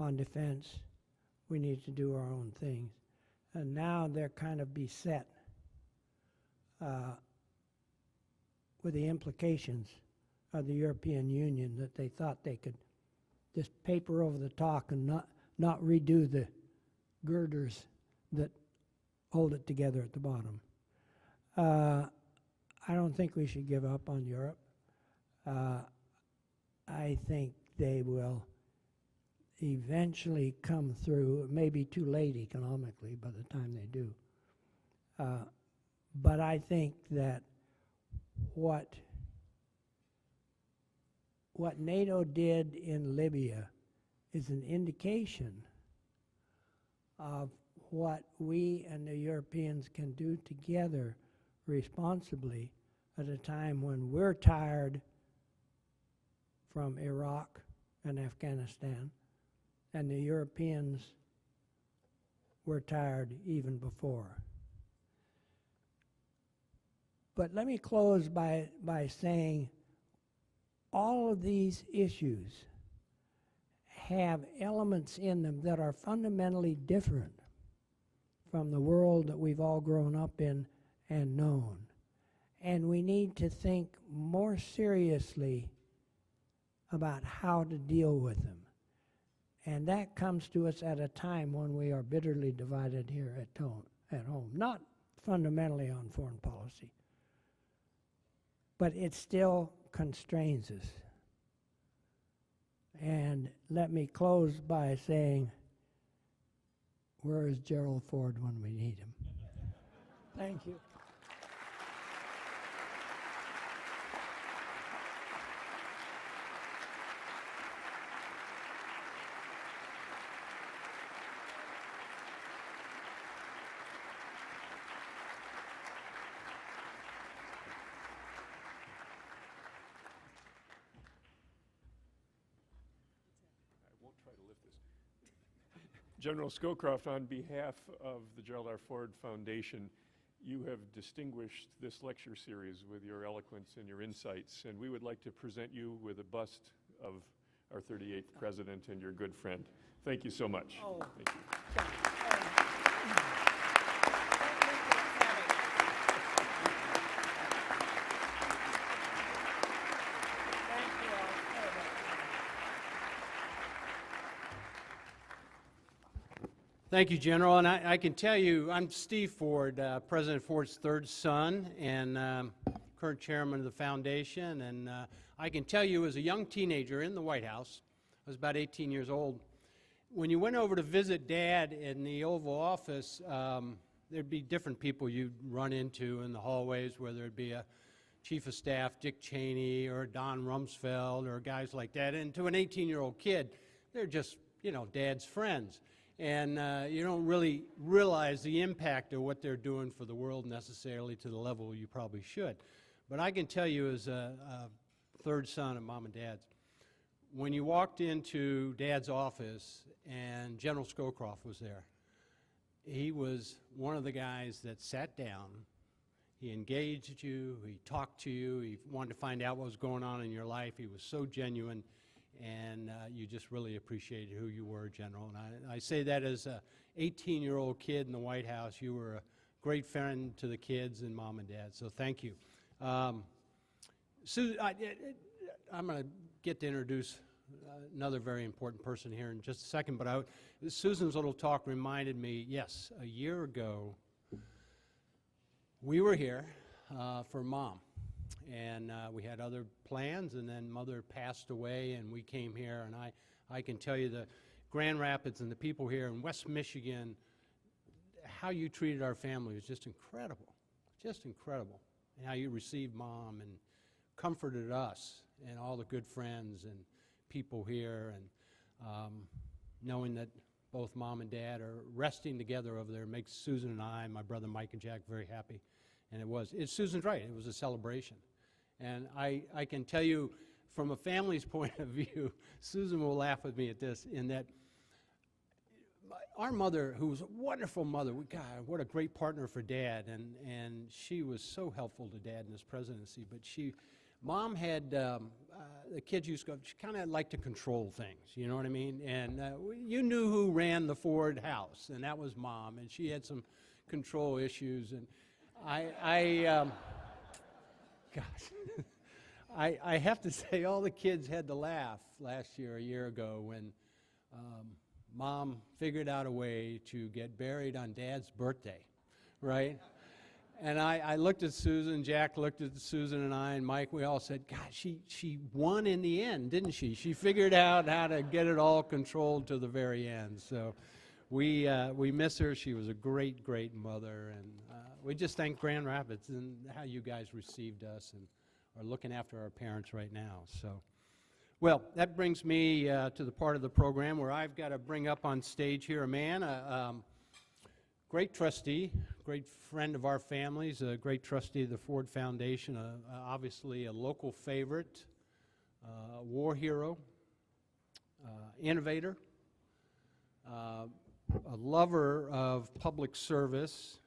on defense. We need to do our own things. And now they're kind of beset with the implications of the European Union, that they thought they could just paper over the top and not redo the girders that hold it together at the bottom. I don't think we should give up on Europe. I think they will eventually come through. It may be too late economically by the time they do. But I think that what NATO did in Libya is an indication of what we and the Europeans can do together responsibly at a time when we're tired from Iraq and Afghanistan, and the Europeans were tired even before. But let me close by saying all of these issues have elements in them that are fundamentally different from the world that we've all grown up in and known. And we need to think more seriously about how to deal with them. And that comes to us at a time when we are bitterly divided here at home. Not fundamentally on foreign policy, but it still constrains us. And let me close by saying, where is Gerald Ford when we need him? Thank you. General Scowcroft, on behalf of the Gerald R. Ford Foundation, you have distinguished this lecture series with your eloquence and your insights, and we would like to present you with a bust of our 38th president and your good friend. Thank you so much. Oh. Thank you. Thank you, General. And I can tell you, I'm Steve Ford, President Ford's third son and current chairman of the foundation. And I can tell you, as a young teenager in the White House, I was about 18 years old, when you went over to visit Dad in the Oval Office, there'd be different people you'd run into in the hallways, whether it be a Chief of Staff, Dick Cheney, or Don Rumsfeld, or guys like that. And to an 18-year-old kid, they're just, Dad's friends. And you don't really realize the impact of what they're doing for the world necessarily to the level you probably should. But I can tell you, as a third son of Mom and Dad's, when you walked into Dad's office and General Scowcroft was there, he was one of the guys that sat down, he engaged you, he talked to you, he wanted to find out what was going on in your life. He was so genuine. And you just really appreciated who you were, General. And I say that as an 18-year-old kid in the White House. You were a great friend to the kids and Mom and Dad, so thank you. I'm going to get to introduce another very important person here in just a second, but Susan's little talk reminded me, yes, a year ago, we were here for Mom, and we had other plans, and then Mother passed away, and we came here, and I can tell you the Grand Rapids and the people here in West Michigan, how you treated our family was just incredible, and how you received Mom and comforted us and all the good friends and people here, and knowing that both Mom and Dad are resting together over there makes Susan and I, my brother Mike and Jack, very happy. And Susan's right, it was a celebration. And I can tell you, from a family's point of view, Susan will laugh with me at this, in that our mother, who was a wonderful mother, God, what a great partner for Dad, and she was so helpful to Dad in his presidency, but Mom had, the kids used to go, she kind of liked to control things, you know what I mean? And you knew who ran the Ford house, and that was Mom, and she had some control issues, and gosh, I have to say, all the kids had to laugh last year, a year ago, when Mom figured out a way to get buried on Dad's birthday, right? And I looked at Susan, Jack looked at Susan and I, and Mike, we all said, God, she won in the end, didn't she? She figured out how to get it all controlled to the very end. So we miss her. She was a great, great mother. And we just thank Grand Rapids and how you guys received us and are looking after our parents right now. So, well, that brings me to the part of the program where I've got to bring up on stage here a man, great trustee, great friend of our families, a great trustee of the Ford Foundation, obviously a local favorite, war hero, innovator, a lover of public service,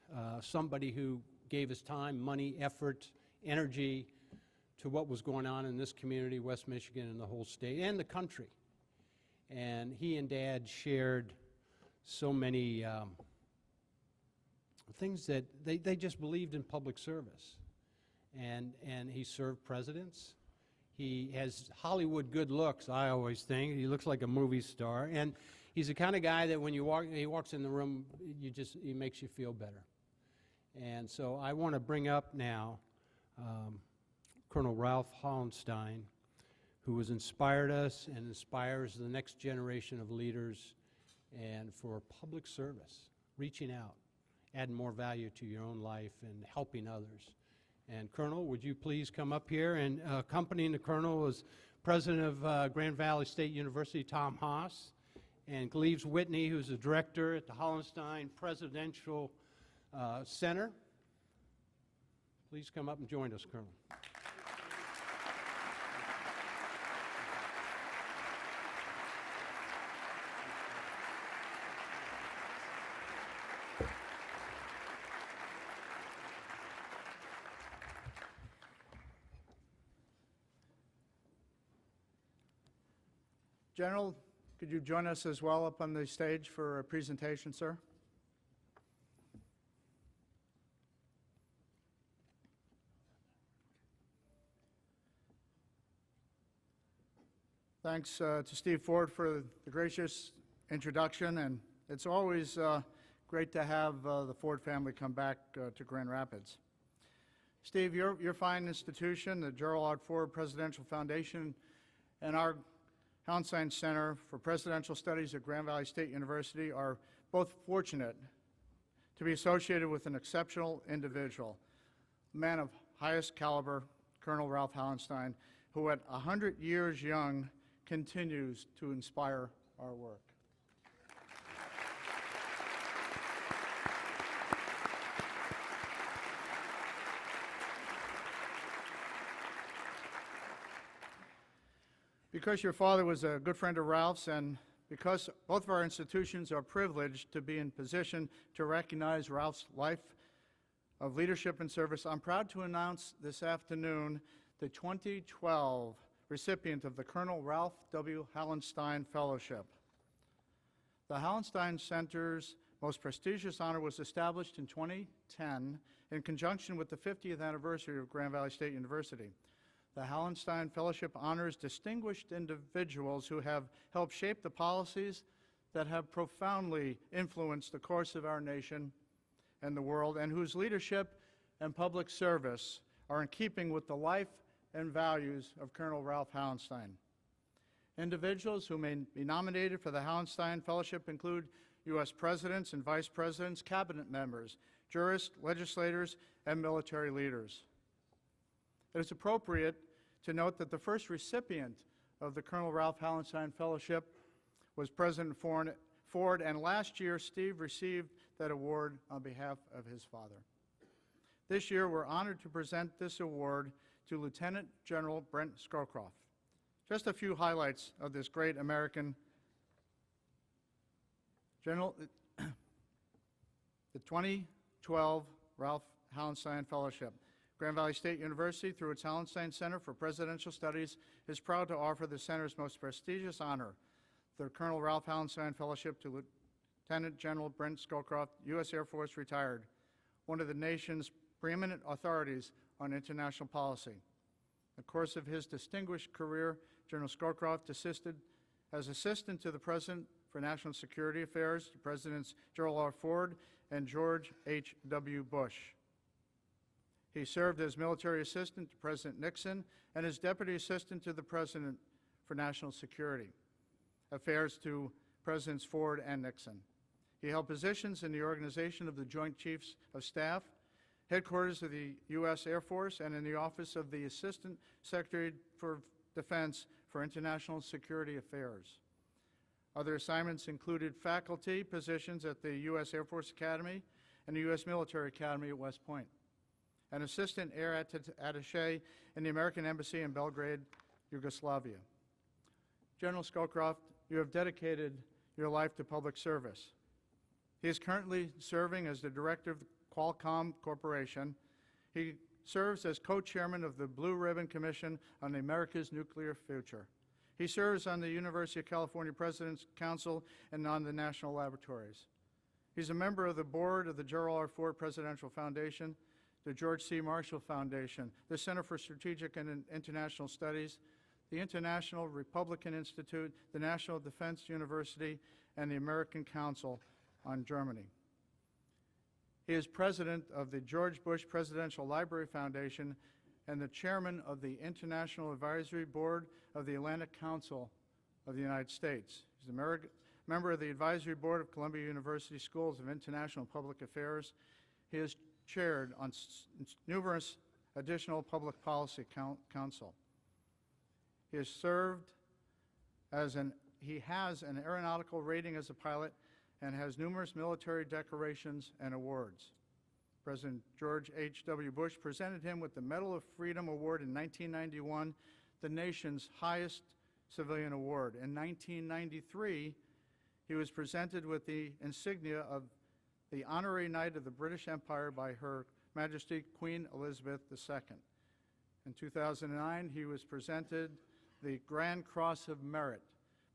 somebody who gave his time, money, effort, energy to what was going on in this community, West Michigan, and the whole state, and the country. And he and Dad shared so many things that they just believed in public service. And he served presidents. He has Hollywood good looks, I always think. He looks like a movie star. And he's the kind of guy that when he walks in the room, he makes you feel better. And so I want to bring up now Colonel Ralph Hallenstein, who has inspired us and inspires the next generation of leaders and for public service, reaching out, adding more value to your own life and helping others. And Colonel, would you please come up here? And accompanying the Colonel is President of Grand Valley State University, Tom Haas, and Gleaves Whitney, who's the director at the Hallenstein Presidential Center. Please come up and join us, Colonel. General, could you join us as well up on the stage for a presentation, sir? Thanks to Steve Ford for the gracious introduction, and it's always great to have the Ford family come back to Grand Rapids. Steve, your fine institution, the Gerald R. Ford Presidential Foundation, and our Hallenstein Center for Presidential Studies at Grand Valley State University are both fortunate to be associated with an exceptional individual, a man of highest caliber, Colonel Ralph Hallenstein, who at 100 years young continues to inspire our work. Because your father was a good friend of Ralph's, and because both of our institutions are privileged to be in position to recognize Ralph's life of leadership and service, I'm proud to announce this afternoon the 2012 recipient of the Colonel Ralph W. Hallenstein Fellowship. The Hallenstein Center's most prestigious honor was established in 2010 in conjunction with the 50th anniversary of Grand Valley State University. The Hallenstein Fellowship honors distinguished individuals who have helped shape the policies that have profoundly influenced the course of our nation and the world, and whose leadership and public service are in keeping with the life and values of Colonel Ralph Hallenstein. Individuals who may be nominated for the Hallenstein Fellowship include U.S. presidents and vice presidents, cabinet members, jurists, legislators, and military leaders. It is appropriate to note that the first recipient of the Colonel Ralph Hallenstein Fellowship was President Ford, and last year Steve received that award on behalf of his father. This year we're honored to present this award to Lieutenant General Brent Scowcroft. Just a few highlights of this great American general. The 2012 Ralph Hallenstein Fellowship. Grand Valley State University, through its Hallenstein Center for Presidential Studies, is proud to offer the center's most prestigious honor, the Colonel Ralph Hallenstein Fellowship, to Lieutenant General Brent Scowcroft, U.S. Air Force retired, one of the nation's preeminent authorities on international policy. In the course of his distinguished career, General Scowcroft assisted as assistant to the President for National Security Affairs, to Presidents Gerald R. Ford and George H.W. Bush. He served as military assistant to President Nixon and as deputy assistant to the President for National Security Affairs to Presidents Ford and Nixon. He held positions in the organization of the Joint Chiefs of Staff, headquarters of the U.S. Air Force, and in the office of the Assistant Secretary for Defense for International Security Affairs. Other assignments included faculty positions at the U.S. Air Force Academy and the U.S. Military Academy at West Point, an assistant air attaché in the American Embassy in Belgrade, Yugoslavia. General Scowcroft, you have dedicated your life to public service. He is currently serving as the director of the Qualcomm Corporation. He serves as co-chairman of the Blue Ribbon Commission on America's Nuclear Future. He serves on the University of California President's Council and on the National Laboratories. He's a member of the board of the Gerald R. Ford Presidential Foundation, the George C. Marshall Foundation, the Center for Strategic and International Studies, the International Republican Institute, the National Defense University, and the American Council on Germany. He is president of the George Bush Presidential Library Foundation and the chairman of the International Advisory Board of the Atlantic Council of the United States. He's a member of the Advisory Board of Columbia University Schools of International Public Affairs. He is chaired on numerous additional public policy council. He has served as he has an aeronautical rating as a pilot and has numerous military decorations and awards. President George H.W. Bush presented him with the Medal of Freedom Award in 1991, the nation's highest civilian award. In 1993, he was presented with the insignia of the Honorary Knight of the British Empire by Her Majesty Queen Elizabeth II. In 2009, he was presented the Grand Cross of Merit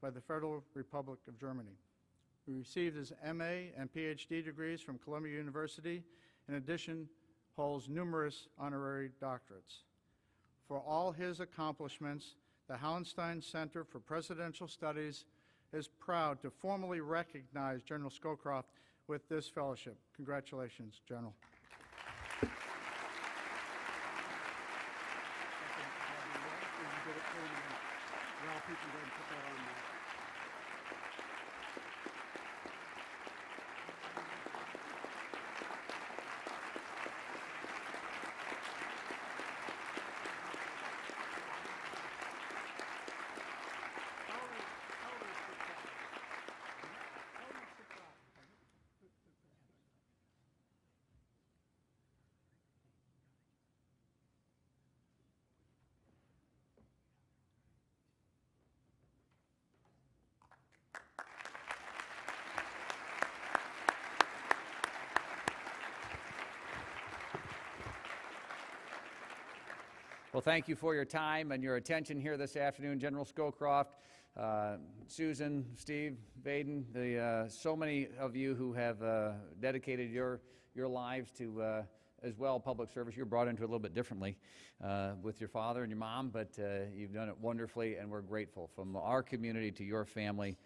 by the Federal Republic of Germany. He received his MA and PhD degrees from Columbia University. In addition, holds numerous honorary doctorates. For all his accomplishments, the Hallenstein Center for Presidential Studies is proud to formally recognize General Scowcroft with this fellowship. Congratulations, General. Well, thank you for your time and your attention here this afternoon, General Scowcroft, Susan, Steve, Baden, so many of you who have dedicated your lives to as well, public service. You're brought into it a little bit differently with your father and your mom, but you've done it wonderfully, and we're grateful. From our community to your family,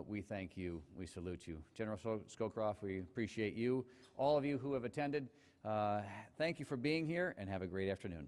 we thank you. We salute you. General Scowcroft, we appreciate you. All of you who have attended, thank you for being here, and have a great afternoon.